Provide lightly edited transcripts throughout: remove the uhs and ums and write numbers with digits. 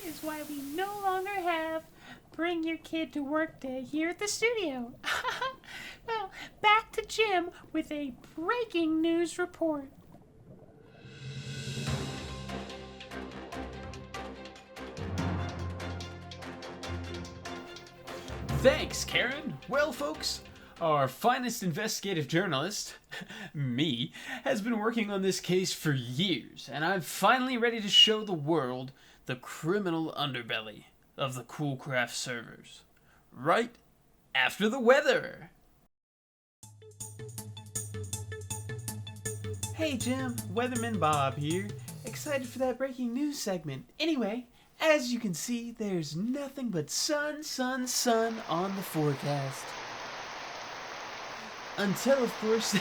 This is why we no longer have Bring Your Kid to Work Day here at the studio. Well, back to Jim with a breaking news report. Thanks, Karen. Well, folks, our finest investigative journalist, me, has been working on this case for years, and I'm finally ready to show the world the criminal underbelly of the CoolCraft servers. Right after the weather. Hey Jim, Weatherman Bob here. Excited for that breaking news segment. Anyway, as you can see, there's nothing but sun on the forecast. Until, of course,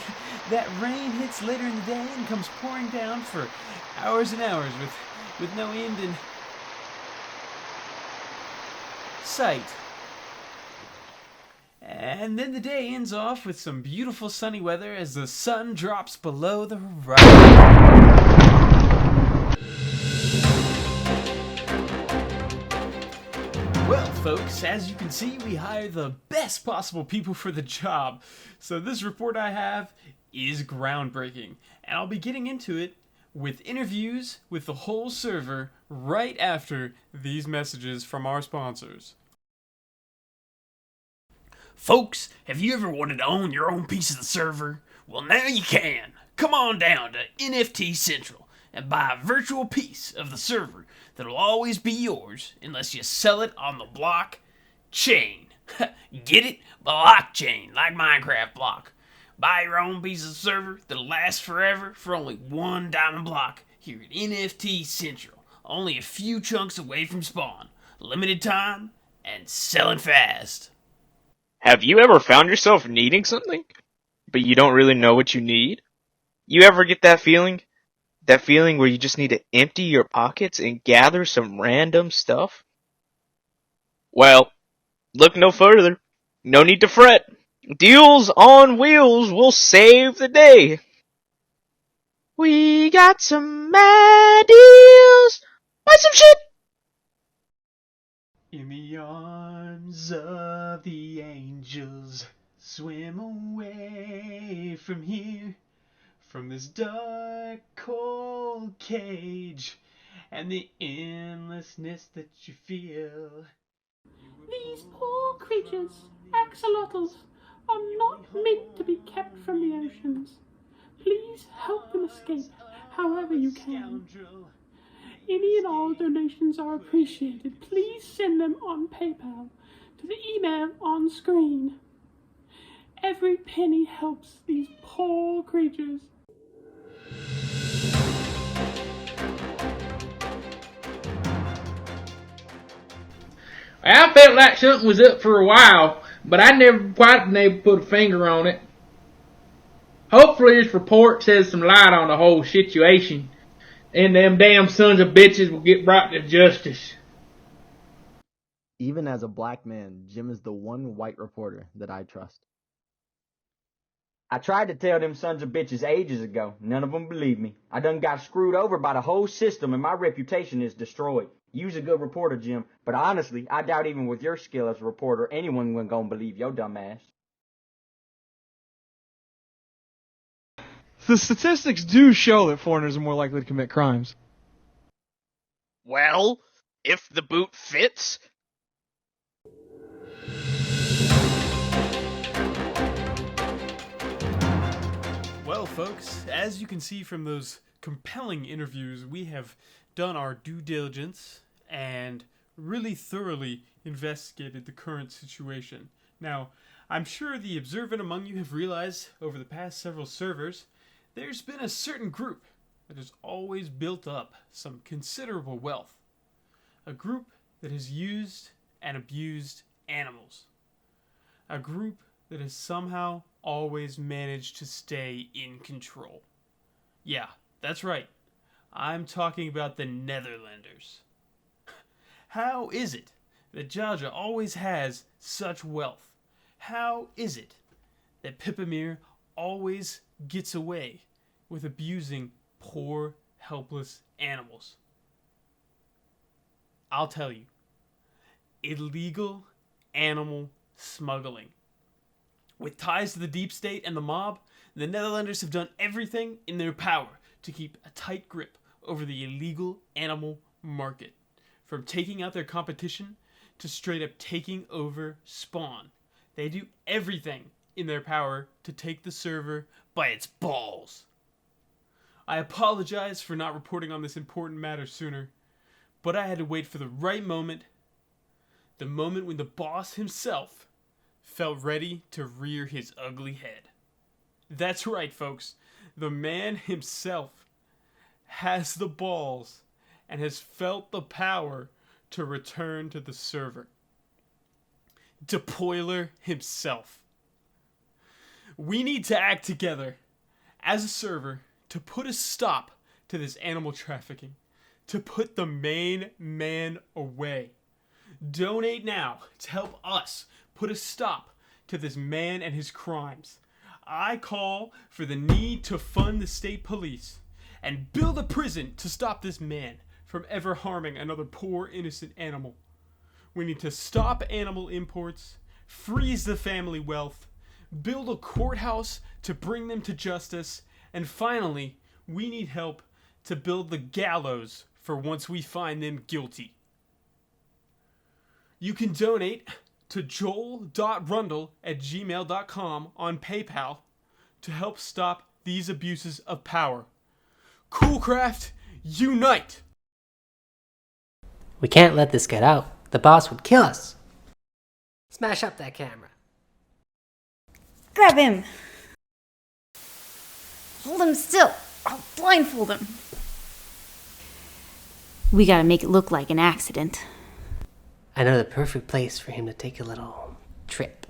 that rain hits later in the day and comes pouring down for hours and hours with no end in sight. And then the day ends off with some beautiful sunny weather as the sun drops below the horizon. Well, folks, as you can see, we hire the best possible people for the job. So this report I have is groundbreaking, and I'll be getting into it with interviews with the whole server right after these messages from our sponsors. Folks, have you ever wanted to own your own piece of the server? Well, now you can. Come on down to NFT Central and buy a virtual piece of the server that'll always be yours unless you sell it on the blockchain. Get it? Blockchain, like Minecraft block. Buy your own piece of server that'll last forever for only one diamond block here at NFT Central. Only a few chunks away from spawn. Limited time and selling fast. Have you ever found yourself needing something, but you don't really know what you need? You ever get that feeling? That feeling where you just need to empty your pockets and gather some random stuff? Well, look no further. No need to fret. Deals on Wheels will save the day. We got some mad deals. Buy some shit! In the arms of the angels, swim away from here, from this dark, cold cage, and the endlessness that you feel. These poor creatures, axolotls, are not meant to be kept from the oceans. Please help them escape however you can. Any and all donations are appreciated. Please send them on PayPal to the email on screen. Every penny helps these poor creatures. I felt like something was up for a while, but I never quite been able to put a finger on it. Hopefully this report sheds some light on the whole situation, and them damn sons of bitches will get brought to justice. Even as a black man, Jim is the one white reporter that I trust. I tried to tell them sons of bitches ages ago. None of them believed me. I done got screwed over by the whole system and my reputation is destroyed. You's a good reporter, Jim, but honestly, I doubt even with your skill as a reporter, anyone wasn't gonna believe your dumb ass. The statistics do show that foreigners are more likely to commit crimes. Well, if the boot fits. Well, folks, as you can see from those compelling interviews, we have done our due diligence and really thoroughly investigated the current situation. Now, I'm sure the observant among you have realized over the past several servers, there's been a certain group that has always built up some considerable wealth. A group that has used and abused animals. A group that has somehow always managed to stay in control. Yeah, that's right. I'm talking about the Netherlanders. How is it that Jaja always has such wealth? How is it that Pipamir always gets away with abusing poor, helpless animals? I'll tell you. Illegal animal smuggling. With ties to the deep state and the mob, the Netherlanders have done everything in their power to keep a tight grip over the illegal animal market. From taking out their competition to straight up taking over Spawn. They do everything in their power to take the server by its balls. I apologize for not reporting on this important matter sooner, but I had to wait for the right moment, the moment when the boss himself felt ready to rear his ugly head. That's right, folks. The man himself has the balls and has felt the power to return to the server. Depoiler himself. We need to act together as a server to put a stop to this animal trafficking, to put the main man away. Donate now to help us put a stop to this man and his crimes. I call for the need to fund the state police and build a prison to stop this man from ever harming another poor innocent animal. We need to stop animal imports, freeze the family wealth, build a courthouse to bring them to justice, and finally, we need help to build the gallows for once we find them guilty. You can donate to joel.rundle@gmail.com on PayPal to help stop these abuses of power. CoolCraft, unite! We can't let this get out. The boss would kill us. Smash up that camera. Grab him! Hold him still. I'll blindfold him. We gotta make it look like an accident. I know the perfect place for him to take a little trip.